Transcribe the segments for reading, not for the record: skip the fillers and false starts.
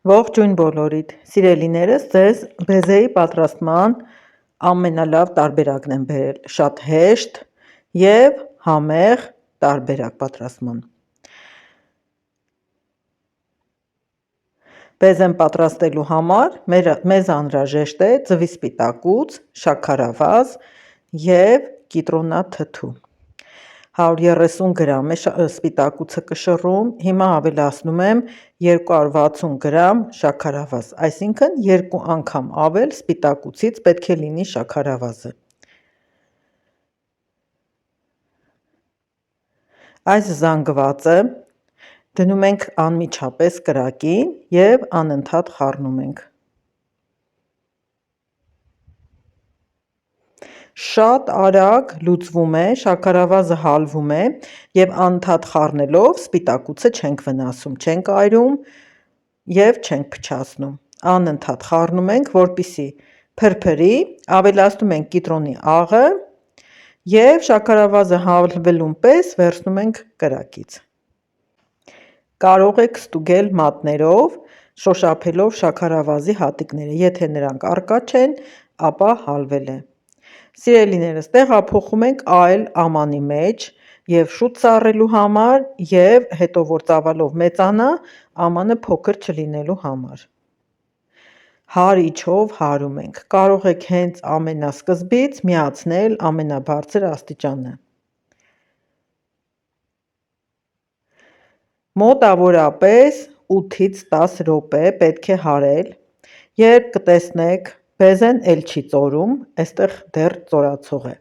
Ողջույն բոլորիդ, սիրելիներս, ձեզ բեզեի պատրաստման ամենալավ տարբերակն եմ բերել, շատ հեշտ և համեղ տարբերակ պատրաստման։ Բեզեն պատրաստելու համար մեզ անհրաժեշտ է ձվի սպիտակուց, շաքարավազ և կիտրոնաթթու։ 130 գրամ է սպիտակուցը կշռում, հիմա ավելացնում եմ 260 գրամ շաքարավազ, այսինքն 2 անգամ ավել սպիտակուցից պետք է լինի շաքարավազը։ Այս զանգվածը դնում ենք անմիջապես կրակին և անընդհատ խառնում ենք։ Շատ արագ լուծվում է, շաքարավազը հալվում է և անընդհատ խառնելով սպիտակուցը չենք վնասում, չենք այրում և չենք փչացնում։ Անընդհատ խառնում ենք, որպեսզի փրփրի, ավելացնում ենք կիտրոնի աղը և շաքարավազը հալվելուն պես վերցնում ենք կրակից։ Կարող եք ստուգել մատներով, շոշափելով շաքարավազի հատիկները, եթե նրանք առկա չեն, ապա հալվել է։ Սիրելիներս, տեղափոխում ենք այլ ամանի մեջ և շուտ սառելու համար և հետո որ ծավալով մեծանա, ամանը փոքր չլինելու համար։ Հարիչով հարում ենք, կարող եք հենց ամենասկզբից միացնել ամենաբարձր աստիճանը։ Մոտավորապես 8-ից 10 րոպե պետք է հարել, երբ կտեսնեք բեզեն էլ չի ծորում, այստեղ դեռ ծորացող է։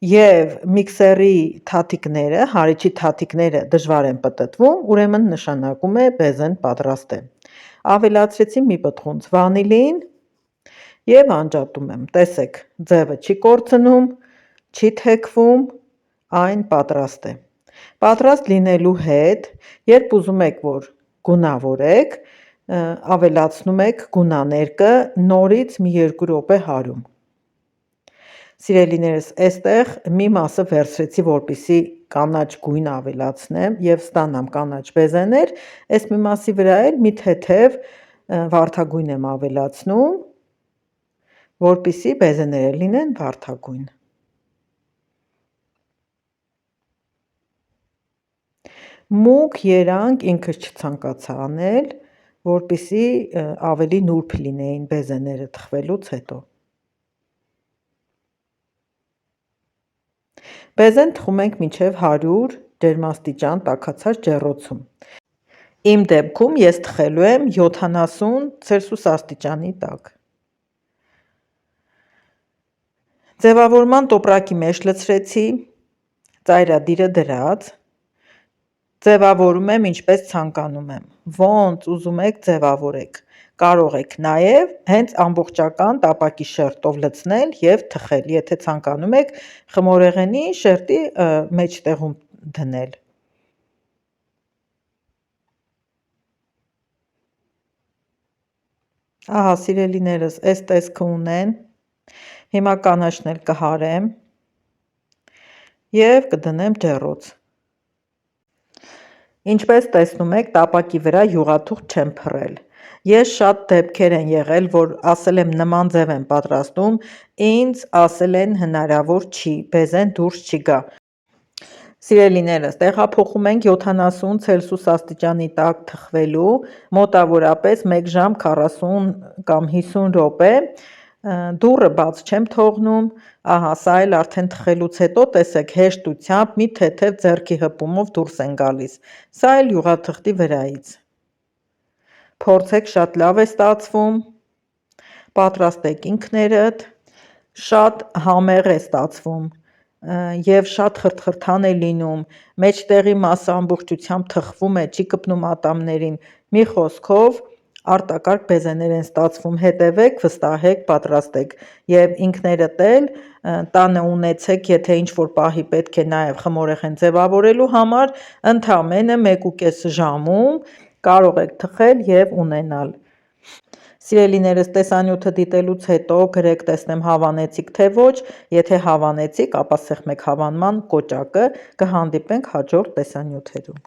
Եվ միքսերի թաթիկները, հարիչի թաթիկները դժվար են պտտվում, ուրեմն նշանակում է բեզեն պատրաստ է։ Ավելացրեցի մի պտղունց վանիլին և անջատում եմ, տեսեք, ձևը չի կորցնում, չի թեքվում, այն պատրաստ է։ Պատրաստ լինելու հետ, երբ ուզում եք, որ գունավորեք, ավելացնում եք գունաներկը, նորից մի 2 րոպե հարում։ Սիրելիներս, այստեղ մի մասը վերցրեցի, որպեսզի կանաչ գույն ավելացնեմ և ստանամ կանաչ բեզեներ, այս մի մասի վրա էլ մի թեթև վարդագույն եմ ավելացնում, որպեսզի բեզեները լինեն վարդագույն։ Մուգ երանգ ինքս չցանկացա անել, որպեսզի ավելի նուրբ լինեին բեզեները թխվելուց հետո։ Բեզեն թխում ենք մինչև 100 ջերմաստիճան տաքացած ջեռոցում։ Իմ դեպքում ես թխելու եմ 70 Ցելսիուս աստիճանի տակ։ Ձևավորման տոպրակի մեջ լցրեցի, ծայրադիրը դրած, ձևավորում եմ ինչպես ցանկանում եմ, ոնց ուզում եք ձևավորեք, կարող եք նաև հենց ամբողջական տապակի շերտով լցնել և թխել, եթե ցանկանում եք խմորեղենի շերտի մեջտեղում դնել։ Ահա սիրելիներս, այս տեսքը ունեն, հիմա կանաչն էլ կհարեմ և կդնեմ ջեռոց։ Ինչպես տեսնում եք, տապակի վրա յուղաթուղթ չեմ փռել։ Ես շատ դեպքեր են եղել, որ ասել եմ նման ձև եմ պատրաստում, ինձ ասել են հնարավոր չի, բեզեն դուրս չի գա։ Սիրելիներս, տեղափոխում ենք 70 Ցելսիուս աստիճանի տակ թխվելու, մոտավորապես 1 ժամ 40 կամ 50 րոպե, դուռը բաց չեմ թողնում, ահա սա էլ արդեն թխելուց հետո տեսեք հեշտությամբ մի թեթև ձեռքի հպումով դուրս են գալիս, սա էլ յուղաթղթի վրայից։ Փորձեք, շատ լավ է ստացվում, պատրաստեք ինքներդ, շատ համեղ է ստացվում և շատ խրթխրթան է լինում, մեջտեղի մասը ամբողջությամբ թխվում է, չի կպնում ատամներին, մի խոսքով արտակարգ բեզեներ են ստացվում, հետևեք, վստահեք, պատրաստեք և ինքներդ էլ տանը ունեցեք, եթե ինչ-որ պահի պետք է նաև խմորեղեն ձևավորելու համար, ընդամենը 1.5 ժամում կարող եք թխել և ունենալ։ Սիրելիներս, տեսանյութը դիտելուց հետո գրեք, տեսնեմ հավանեցիք թե ոչ, եթե հավանեցիք, ապա սեղմեք հավանման կոճակը, կհանդիպենք հաջորդ տեսանյութերում։